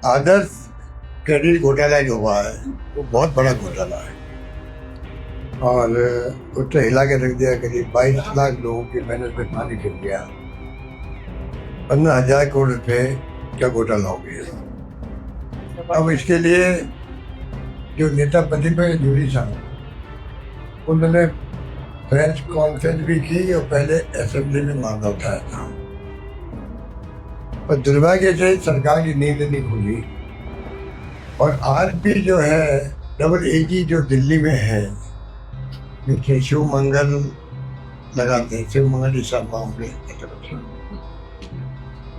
आदर्श credit घोटाला जो हुआ है वो बहुत बड़ा घोटाला है और उसने हिला के रख दिया। करीब 22 लाख लोगों की मेहनत पे पानी फिर गया। 15,000 करोड़ रुपये का घोटाला हो गया। अब इसके लिए जो नेता प्रतिपक्ष जुड़ी साहब उन्होंने प्रेस कॉन्फ्रेंस भी की और पहले असेंबली में मामला उठाया था, पर दुर्भाग्य से सरकार की नींद नहीं खुली। और आरपी जो है AA जो दिल्ली में है, जिससे शिव मंगल लगाते हैं, शिव मंगल ईसा मामले,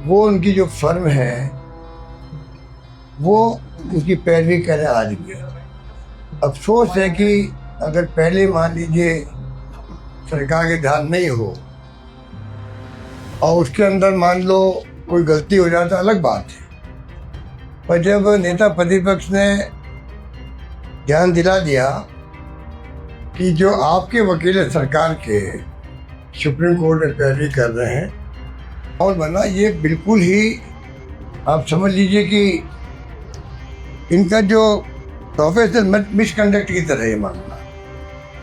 वो उनकी जो फर्म है वो उसकी पैरवी करे आ रही है। अफसोस है कि अगर पहले मान लीजिए सरकार के ध्यान नहीं हो और उसके अंदर मान लो कोई गलती हो जाता अलग बात है, पर जब नेता प्रतिपक्ष ने ध्यान दिला दिया कि जो आपके वकील है सरकार के सुप्रीम कोर्ट में पैरवी कर रहे हैं और बना ये बिल्कुल ही आप समझ लीजिए कि इनका जो प्रोफेशनल मिसकंडक्ट की तरह ये मामला,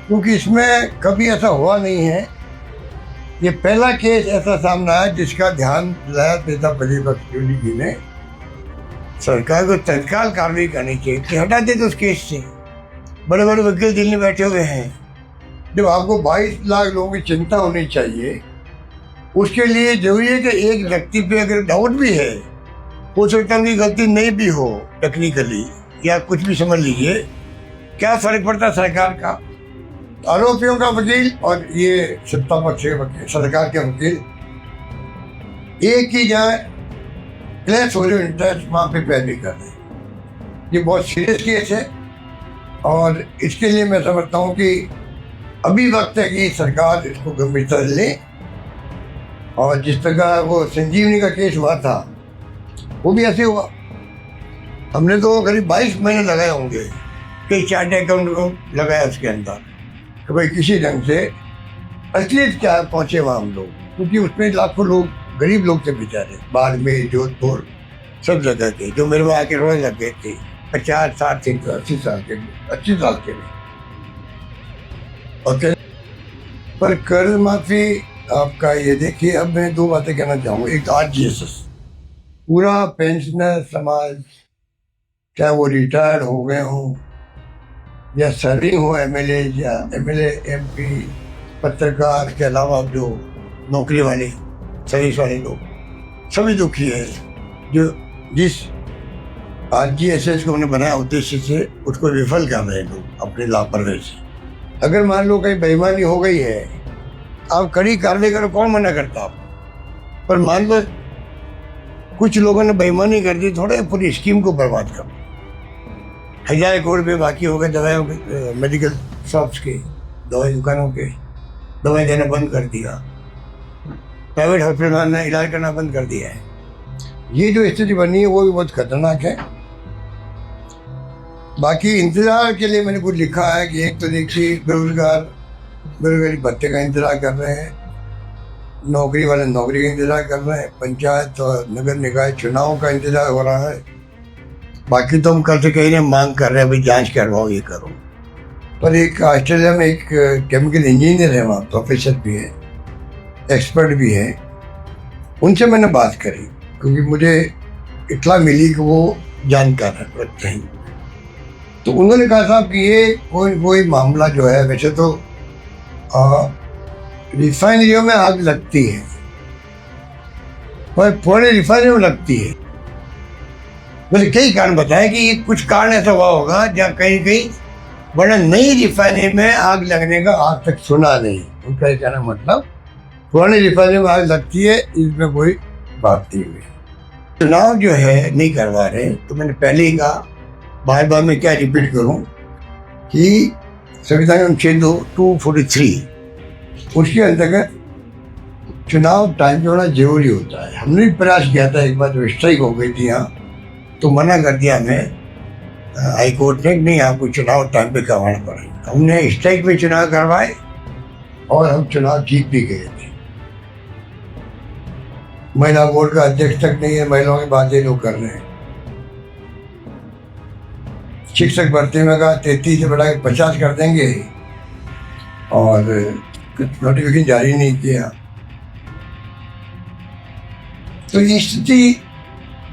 क्योंकि इसमें कभी ऐसा हुआ नहीं है। ये पहला केस ऐसा सामने आया जिसका ध्यान दिलाया नेता प्रतिपक्ष जी ने। सरकार को तत्काल कार्रवाई करनी चाहिए कि हटा दे तो उस केस से। बड़े बड़े वकील दिल्ली में बैठे हुए हैं। जब आपको 22 लाख लोगों की चिंता होनी चाहिए, उसके लिए जरूरी है कि एक व्यक्ति पे अगर डाउट भी है, हो सकता है उनकी गलती नहीं भी हो टेक्निकली या कुछ भी, समझ लीजिए क्या फर्क पड़ता सरकार का। आरोपियों का वकील और ये सत्ता पक्ष के वकील, सरकार के वकील एक ही जगह क्लैश हो रहे इंटरेस्ट वहाँ पे पैरवी कर रहे हैं। ये बहुत सीरियस केस है और इसके लिए मैं समझता हूँ कि अभी वक्त है कि सरकार इसको गंभीरता से ले। और जिस तरह वो संजीवनी का केस हुआ था वो भी ऐसे हुआ। हमने तो करीब 22 महीने लगाए होंगे कई चार्ट अकाउंट को लगाया उसके अंदर कि भाई किसी ढंग से असलियत क्या पहुँचे वहाँ हम लोग, क्योंकि उसमें लाखों लोग, गरीब लोग थे बेचारे, बाड़मेर, जोधपुर, सब जगह के, जो मेरे में आके रोने लग गए थे 50, 60, 80 साल के, 80 साल के भी। और पर कर्ज माफी आपका ये देखिए, अब मैं 2 बातें कहना चाहूँगा। एक RGSS पूरा पेंशनर समाज, चाहे वो रिटायर्ड हो गए हों या सर्विंग हो, MLA या MLA MP, पत्रकार के अलावा जो नौकरी वाले सर्विस वाले लोग, सभी दुखी है। जो जिस RGSS को उन्हें बनाया उद्देश्य से, उसको विफल कर रहे हैं लोग अपनी लापरवाही से। अगर मान लो कहीं बेईमानी हो गई है, आप कड़ी कार्रवाई करो, कौन मना करता आप। पर मान लो कुछ लोगों ने बेईमानी कर दी, थोड़े पूरी स्कीम को बर्बाद कर, 1000 करोड़ रुपये बाकी हो गए दवाइयों के, मेडिकल शॉप्स के, दवाई दुकानों के, दवाई देना बंद कर दिया, प्राइवेट हॉस्पिटल ने इलाज करना बंद कर दिया है। ये जो स्थिति बनी है वो भी बहुत खतरनाक है। बाकी इंतजार के लिए मैंने कुछ लिखा है कि एक तो देखिए बेरोजगारी भत्ते का इंतजार कर रहे हैं, नौकरी वाले नौकरी का इंतजार कर रहे हैं, पंचायत और नगर निकाय चुनाव का इंतजार हो रहा है। बाकी तो हम कल से कहीं मांग कर रहे हैं भाई जांच करवाओ, ये करो। पर एक ऑस्ट्रेलिया में एक केमिकल इंजीनियर है, वहाँ प्रोफेसर भी है, एक्सपर्ट भी है, उनसे मैंने बात करी क्योंकि मुझे इत्तला मिली कि वो जानकार रखते हैं। तो उन्होंने कहा साहब कि ये कोई मामला जो है, वैसे तो रिफाइनरियों में आग लगती है, पर पूरे रिफाइनरी में लगती है। बोले कई कारण बताए कि ये कुछ कारण ऐसा हुआ होगा जहाँ कहीं वरना नई रिफाइनरी में आग लगने का आज तक सुना नहीं। उनका कहना मतलब पुरानी रिफाइनरी में आग लगती है, इसमें कोई बात नहीं हुई। चुनाव जो है नहीं करवा रहे, तो मैंने पहले ही कहा, बार बार मैं क्या रिपीट करूं कि संविधान अनुच्छेद 243 उसके अंतर्गत चुनाव टाइम पे होना जरूरी होता है। हमने भी प्रयास किया था, एक बार जो स्ट्राइक हो गई थी यहाँ, तो मना कर दिया हमें हाई कोर्ट ने, नहीं आपको चुनाव टाइम पे करवाना पड़ेगा। हमने स्ट्राइक में चुनाव करवाए और हम चुनाव जीत भी गए थे। महिला बोर्ड का अध्यक्ष तक नहीं है, महिलाओं की बातें लोग कर रहे हैं। शिक्षक भर्ती में कहा 33 से बढ़ा के 50 कर देंगे और नोटिफिकेशन जारी नहीं किया। तो ये स्थिति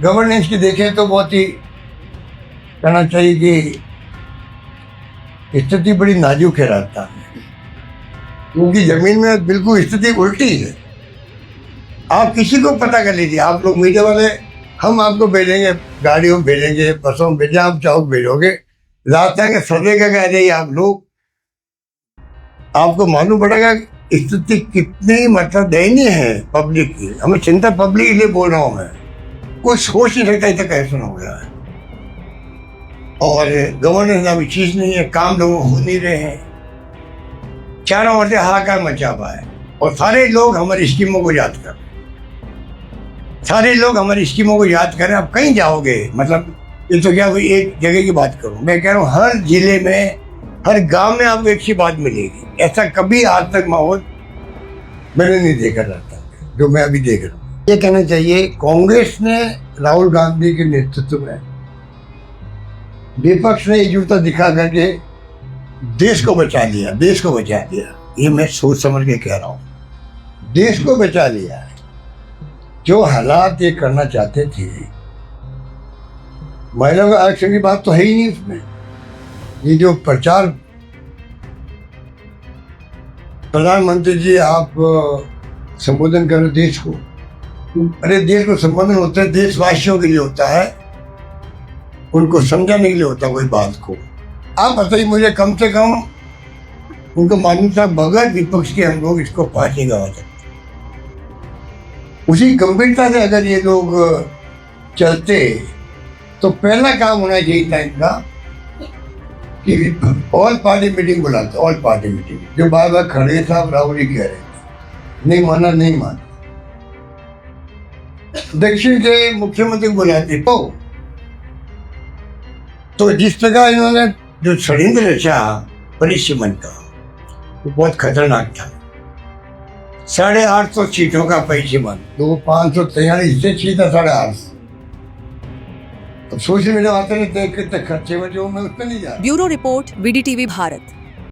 गवर्नेंस की देखें तो बहुत ही कहना चाहिए कि स्थिति बड़ी नाजुक है राजस्थान में, क्योंकि जमीन में बिल्कुल स्थिति उल्टी है। आप किसी को पता कर लीजिए, आप लोग मीडिया वाले, हम आपको भेजेंगे, गाड़ियों में भेजेंगे, बसों में भेजेंगे, आप चौक भेजोगे, रास्ता के सर्वे का कह रहे आप लोग, आपको मालूम पड़ेगा स्थिति कितनी मतलब दयनीय है पब्लिक की। हमें चिंता पब्लिक के लिए बोल रहा हूँ मैं, कोई सोच नहीं सकता इतना कैसे हो गया है। और गवर्नेंस नाम की चीज नहीं है, काम लोगों को हो नहीं रहे हैं, चारों ओर से हाहाकार मचा हुआ है और सारे लोग हमारी स्कीमों को याद कर, सारे लोग हमारी स्कीमों को याद करें। आप कहीं जाओगे, मतलब ये तो क्या कोई एक जगह की बात करूं, मैं कह रहा हूँ हर जिले में, हर गांव में आपको एक सी बात मिलेगी। ऐसा कभी आज तक माहौल मैंने नहीं देखा रहता जो मैं अभी देख रहा हूँ। ये कहना चाहिए कांग्रेस ने राहुल गांधी के नेतृत्व में, विपक्ष ने एकजुटता दिखा करके देश को बचा लिया, देश को बचा लिया। ये मैं सोच समझ के कह रहा हूँ, देश को बचा लिया है। जो हालात ये करना चाहते थे, महिलाओं का आरक्षण की बात तो है ही नहीं उसमें। ये जो प्रचार, प्रधानमंत्री जी आप संबोधन करो देश को, अरे देश को संबोधन होता है देशवासियों के लिए होता है, उनको समझाने के लिए होता है कोई बात को। आप बताइए मुझे, कम से कम उनको मालूम था बगैर विपक्ष के हम लोग इसको पास नहीं गवा सकते। उसी गंभीरता से अगर ये लोग चलते तो पहला काम होना चाहिए था इनका कि ऑल पार्टी मीटिंग बुलाते, ऑल पार्टी मीटिंग। जो बार बार खड़गे साहब राहुल जी कह रहे थे, नहीं माना नहीं माना। दक्षिण के मुख्यमंत्री बुलाते तो जिस प्रकार इन्होंने जो षड्यंत्र रचा परिसीमन का, वो बहुत खतरनाक था। 850 सीटों का परिसीमन, तो 543 से सीधा 850। अब सोशल मीडिया आते रहते कितने खर्चे में, जो मैं उसमें नहीं जा रहा। Bureau report, VDTV Bharat.